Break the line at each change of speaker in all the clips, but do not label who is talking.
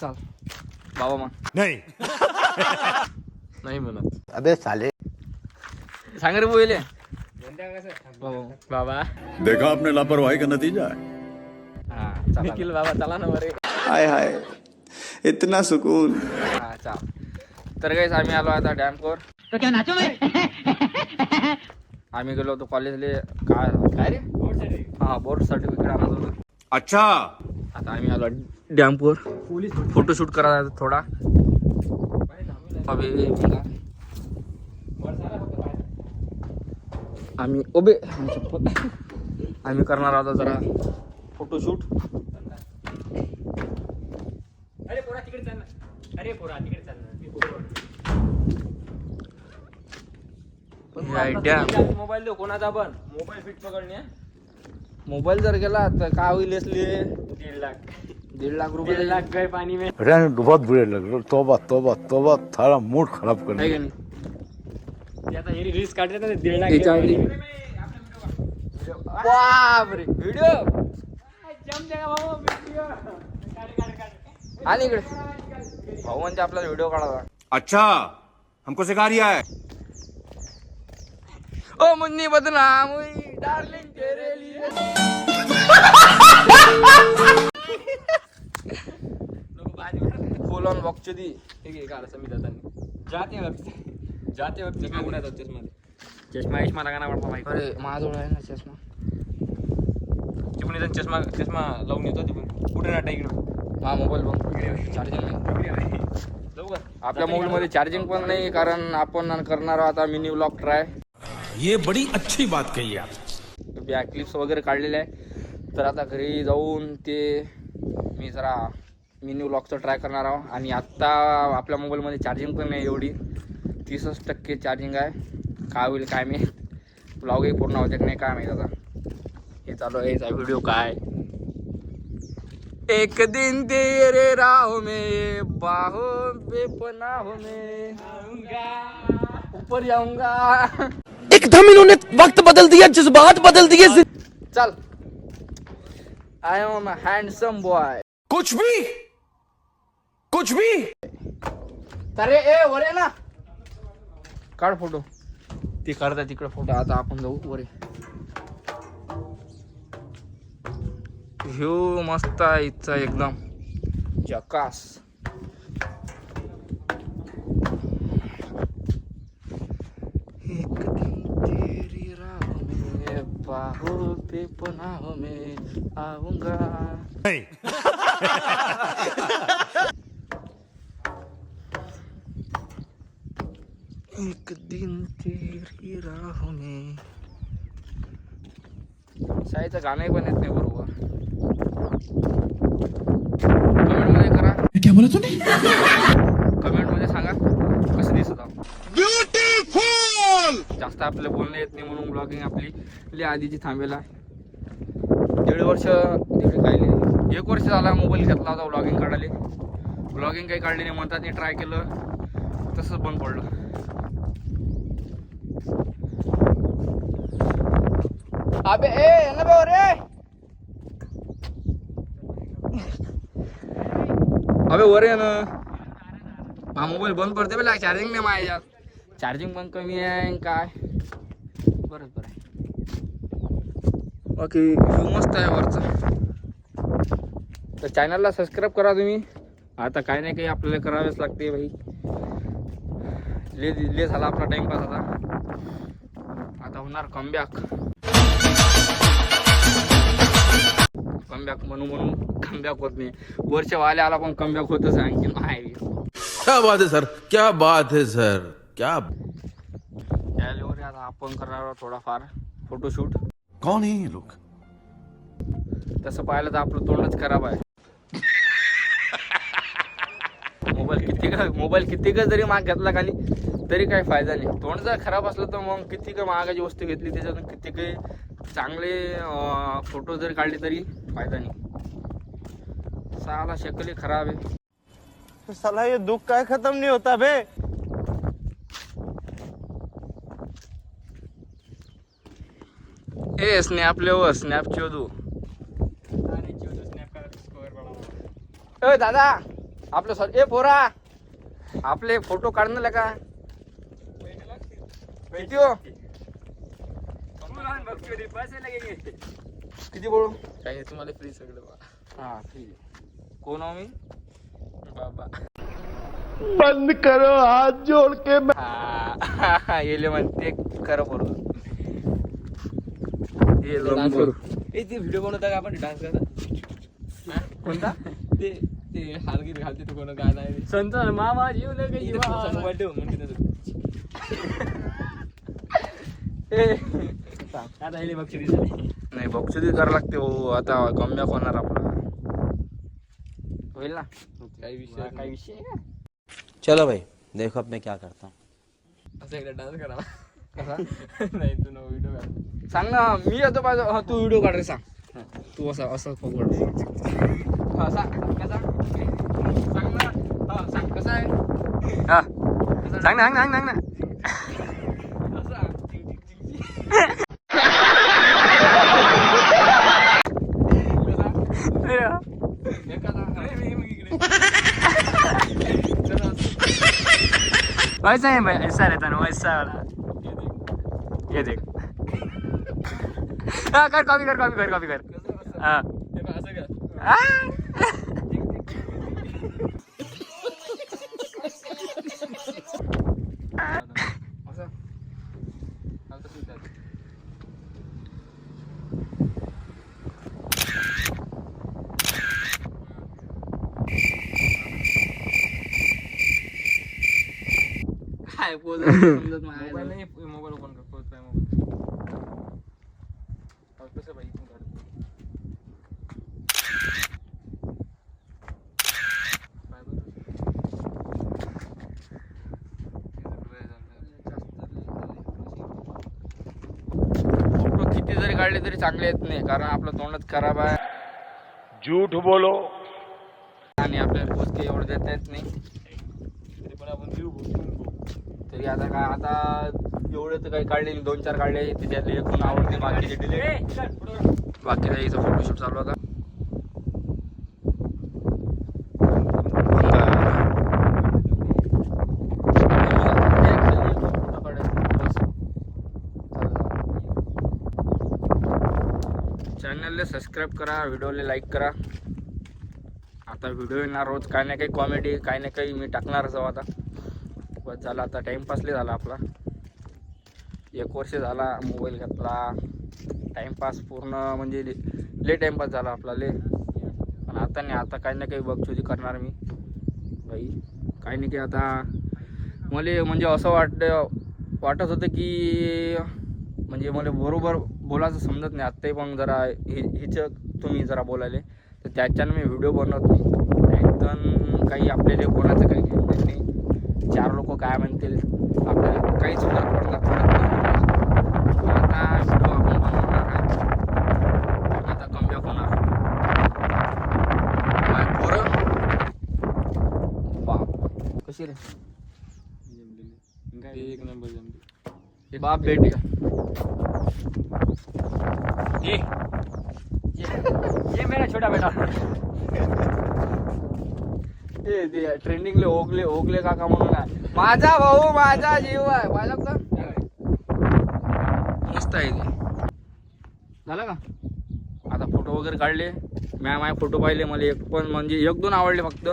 चाल बाबा मग
नहीं
नाही म्हणत.
अबे साले
सांग रे बोले बाबा.
देखा आपने लापरवाही का नतीजा है.
हा निखिल बाबा चला ना बरे.
हाय हाय इतना सुकून.
हा चाल. तर गाईस आम्ही आलो आता डॅमवर.
तो क्या नाचो मैं?
आम्ही गेलो होतो कॉलेजले. काय रे हा बोर्ड सर्टिफिकेट आणत होतो.
अच्छा
आता आम्ही आलो डॅमवर फोटोशूट करायला थोडा. आम्ही उभे आम्ही करणार आहोत जरा फोटोशूट.
अरे पोरा तिकडे चाल ना. अरे पोरा तिकडे चाल ना.
मोबाईल देऊ कोणाचा पण. मोबाईल फिट पकडणे. मोबाईल जर गेला तर काय होईल. 1.5 लाख रुपये.
1.5 लाख गए पानी में.
बहुत बुरे लग रहे. तोबा तोबा तोबा थारा मूड खराब कर.
आहे का नाही.
आता हे रील्स काढले ना 1.5 लाख.
याच्या आधी बापरे व्हिडिओ
जम जाएगा बाबा वीडियो. काढ.
आणि इकडे भाऊ म्हणजे आपल्याला व्हिडिओ काढावा.
अच्छा हमको सिखा रिया है.
ओ मुन्नी बदनाम हुई डार्लिंग तेरे लिए. फुल ऑन बॉक्स दी. ठीक आहे काढ समी दादांनी.
जाते वक्त चष्मा कुठे जातो. चष्मा लगाना पडता भाई.
अरे माझ्याजवळ आहे ना चष्मा.
तिकडून चष्मा लावून येतो. तिकडून कुठे नाटा इकडे.
हा मोबाईल बघ चार्जिंग नाही.
जाऊ का.
आपल्या मोबाईल मध्ये चार्जिंग पण नाही कारण आपण करणार आहोत आता मिनी व्लॉग ट्राय.
ये बड़ी अच्छी बात कही आप.
बॅक क्लिप्स वगैरे काढलेले आहे. तर आता घरी जाऊन ते मी जरा मिनी व्लॉगचं ट्राय करणार आहोत. आणि आत्ता आपल्या मोबाईलमध्ये चार्जिंग पण नाही एवढी. 30% चार्जिंग आहे. काय होईल काय मी व्लॉगही पूर्ण होते की नाही काय माहीत आता. हे चालू आहे याचा व्हिडिओ काय. एक दिन तेरे राहों में बाहों पे पनाहों में ऊपर जाऊंगा.
एकदम इन्होंने वक्त बदल दिया, जज्बात बदल दिए.
चल I am a handsome boy.
कुछ भी
अरे ए वरे ना काढ फोटो. ते काढता तिकडे फोटो. आता आपण जाऊ वरे. ह्यो मस्त आहे इथचा एकदम जकास. एक दिन तेरी राहों में बाहों पे पनाहों में आऊंगा.
नहीं
एक दिन तेरी राहों में. साईचं गाणंही पण येत नाही बरोबर. कमेंट मध्ये करा.
क्या बोला तूने?
कमेंट मध्ये सांगा कसं दिसत आहोत. ब्युटिफुल. जास्त आपल्याला बोलणं येत नाही म्हणून ब्लॉगिंग आपली लय आधीची थांबेला. 1.5 वर्ष काय 1 वर्ष झाला मोबाईल घेतला होता ब्लॉगिंग काढायला. ब्लॉगिंग काही काढली नाही म्हणतात. मी ट्राय केलं तसंच बंद पडलं. अबे ए ना बे रे. अबे वरे ना हा मोबाईल बंद पडते बेला. चार्जिंग नाही माझ्या. चार्जिंग पण कमी आहे काय. बरंच बरं आहे. बाकी व्ह्यू मस्त आहे वरचा. तर चॅनलला सबस्क्राईब करा तुम्ही. आता काही नाही काही आपल्याला करावेच लागते भाई. ले झाला आपला टाइमपास. आता होणार कमबॅक. कमबॅक म्हणून कमबॅक होत नाही. वर्ष वाले आला पण कमबॅक होतच आणखी नाही.
क्या बात है सर, क्या बात है सर, क्या.
त्यावर आता आपण करणार आहोत थोडाफार फोटोशूट.
कौन है ये लोग.
तसं पाहिलं तर आपलं तोंडच खराब आहे. मोबाईल किती का जरी महाग घेतला खाली तरी काही फायदा नाही. तोंड जर खराब असलं तर मग किती का महागाची वस्तू घेतली त्याच्यातून किती काही चांगले फोटो जर काढले तरी फायदा नाही. साला शक्ल खराब आहे.
साला ये दुख का खत्म नहीं होता बे.
ए स्नॅप लेव स्नॅप चोदू.
स्नॅप का स्कोर बड़ा.
ए दादा आपलं सर ए पोरा आपले फोटो काढणं का किती हो किती बोलू
काही तुम्हाला फ्री सगळं बा.
हा ठीक आहे कोण हो मी
बाबा
बंद करो हाथ जोड़ के
हा येले म्हणते खरं बोलतो हे लंबू.
ए ते व्हिडिओ बनवता का आपण डान्स करता
कोणता
ते ते हारगीत घालते तो कोण गाणं आहे संत मामा जीव लगे जीवा बर्थडे म्हणते तसं.
ए
आता हे बघ झाली
नाही बक्षुदी करावं लागते हो आता कमबॅक होणार आपला होईल ना
काही विषय
काही विषय आहे का
चलो भाई देखो अब मैं क्या करता हूँ।
असं एकदा डान्स करावा
कसा
नाही तू नो व्हिडिओ काढ
सांग ना मी येतो पाहिजे हा तू व्हिडिओ काढ रे सांग तू असं असं पकड हा सांग कसा सांग ना हा सांग कसा आहे हा सांग ना सांग ना असं
वैसा है भाई ऐसा रहता ना वैसा वाला ये देख हाँ कर कॉपी कर हाँ असं कर
काय पोज समजत नाही
मोबाईल ओपन कर पोस्ट आहे मोबाईल कसं पाहिजे इथून काढतो
फोटो किती जरी काढले तरी चांगले येत नाही कारण आपलं तोंडच खराब आहे
झूठ बोलो
आणि आपल्याला पोच काही एवढं देता येत नाही
तरी पण आपण व्ह्यू
तरी आता काय आता एवढे तर काही काढले 2-4 काढले त्याच्यातले एकूण आवडते बाकीचे डिलीट बाकीचा इथं फोटोशूट चालू होता चॅनलला सबस्क्राईब करा व्हिडिओला लाईक करा आता व्हिडिओ येणार रोज काही ना काही कॉमेडी काही ना काही मी टाकणारच आहो आता बस झाला आता टाईमपासले झाला आपला 1 वर्ष झाला मोबाईल घेतला टाईमपास पूर्ण म्हणजे ले टाईमपास झाला आपला ले पण आता नाही आता काही ना काही बघचोदी करणार मी बाई काही नाही की आता मला म्हणजे असं वाटत होतं की म्हणजे मला बरोबर बोलायचं समजत नाही आत्ताही पण जरा हिचं तुम्ही जरा बोलायले तर त्याच्यानं मी व्हिडिओ बनवत नाही एकदम काही आपल्याला कोणाचं काही घेत नाही 4 लोक काय म्हणतील आपल्याला काहीच फरक पडणार आता व्हिडिओ आपण बनवणार आहे आता कमबॅक होणार काय पोरं बाप कशी रे
एक नंबर जमली
बाप बेटी
ये मेरा छोटा बेटा
ते ट्रेंडिंगले ओगले काका म्हणून आहे माझा भाऊ माझा जीव आहे पाहिलं का मस्त आहे ते झालं का आता फोटो वगैरे काढले मी माझे फोटो पाहिले मला एक पण म्हणजे 1-2 आवडले फक्त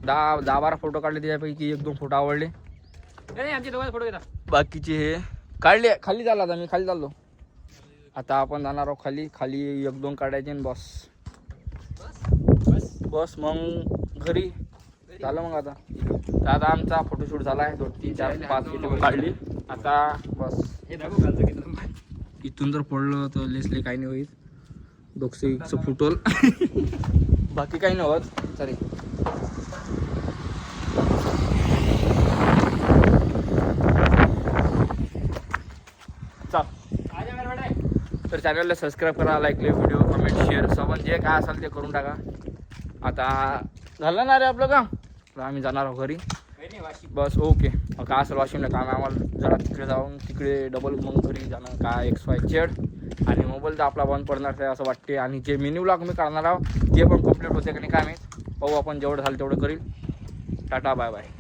10-12 फोटो काढले त्याच्यापैकी 1-2 फोटो आवडले
आमचे दोघांचे फोटो घेता
बाकीचे हे काढले खाली झाला आता मी खाली चाललो आता आपण जाणार आहोत खाली 1-2 काढायचे आणि बस मग घरी झालं मग आता तर आमचा फोटोशूट झाला आहे 2-3-4-5 फोटो काढली आता बस
हे दाखव घालचं किती
इथून जर पडलं तर लेसले काही नाही होईल डोकं फुटल बाकी काही नाही होत सॉरी तर चॅनलला सबस्क्राईब करा लाईक व्हिडिओ कमेंट शेअर सबन जे काय असेल ते करून टाका आता झालं ना रे आपलं काम तर आम्ही जाणार आहोत घरी बस ओके मग काय असेल वाशिमला काम आहे आम्हाला जरा तिकडे जाऊन तिकडे डबल मग घरी जाणं काय XYZ आणि मोबाईल तर आपला बंद पडणार आहे असं वाटते आणि जे मिनी व्लॉग मी करणार आहोत ते पण कंप्लीट होते का नाही काय माहीत पाहू आपण जेवढं झालं तेवढं करील टाटा बाय बाय.